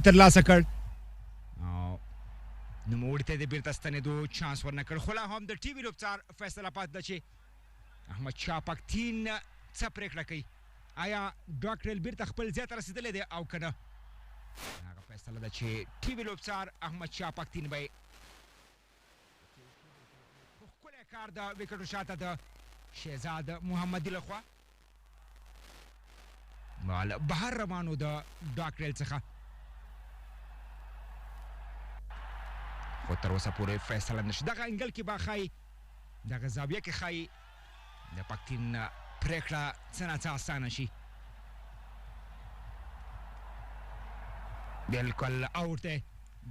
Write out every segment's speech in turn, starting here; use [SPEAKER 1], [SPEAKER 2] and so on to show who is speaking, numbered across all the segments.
[SPEAKER 1] ترلاسه کړ او نوموړي ته د بیرته ستنېدو چانس ورنه کړ خو لا هم د ټي وي لوبڅار فیصله پاتې ده چې احمدشاه پښتین څه پرېکړه کوي آیا ډاکټر بیرته خپل ځای ته رسېدلی دی او که نه هغه فیصله ده چې ټي وي لوبڅار احمدشاه پښتین به ښکلی کار د وکټو شاته د شهزاد محمدي لخوا بال بهر روانو د ډاکټر څخه خو تر اوسه پورې فیصله نشي دغه انګل کې به ښایي دغه زاویه کې ښایي د پښتین پرېکړه څه نه څه اسانه شي بالکل آوټ دی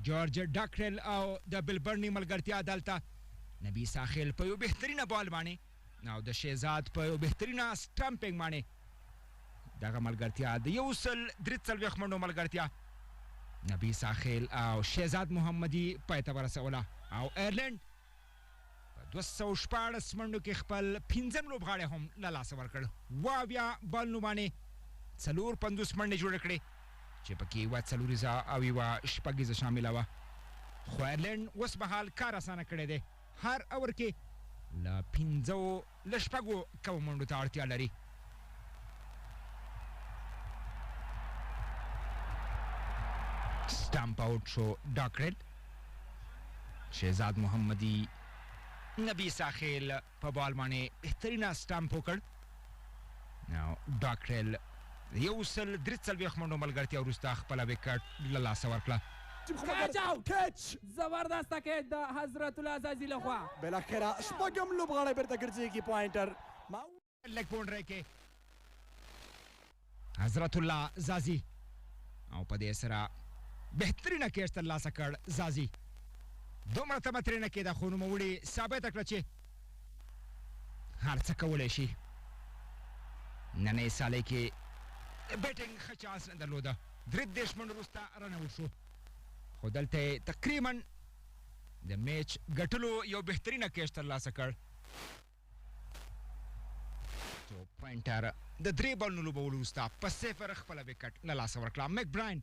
[SPEAKER 1] جورج ډاکټرل او د بلبرني ملګرتیا دلته نبي ساحل په یو بهترینه بال باندې او د شهزاد په یو بهترینه سټمپینګ باندې دغه ملګرتیا د 143 منډو ملګرتیا نبي ساحل او شهزاد محمدي پای ته ورسوله او ایرلینډ په 214 منډو کې خپل 15 لوبغاړی هم له لاسه ورکړ 22 بالونو باندې 450 منډې جوړې کړې چې پکې یوه 4 او یوه 6 شامله وه خو ایرلینډ اوس مهال کار اسانه کړی دی هر اور کې له 5 له 6 کومو منډو ته اړتیا لري سټامپ آوټ شو ډاکټرل شهزاد محمدي نبي ساحل په بال باندې بهترینه سټامپ وکړ نو ډاکټرل 143 منډو ملګرتیا وروسته خپله وکټ له لاسه ورکړه
[SPEAKER 2] کچ زبردسته کیچ د حضرت الله عزازي لخوا
[SPEAKER 3] بالاخره شپږم لوبغاړی بیرته ګرځېږي پوینټر
[SPEAKER 1] لیګ باونډرۍ کې حضرت الله زازي او په دې سره بهترینه کیچ ترلاسه کړ زازي دومره تمه ترې نه کېده خو نوموړي ثابته کړه چې هر څه کولی شي نننۍ سالۍ کې بیټینګ ښه چانس نه درلوده 33 منډو وروسته رن آوټ شو خو دلته یې تقریبا د میچ ګټلو یو بهترینه کیچ ترلاسه کړ پوینټر د 3 بالونو لوبولو وروسته په 0 خپله وکټ له لاسه ورکړه میک براین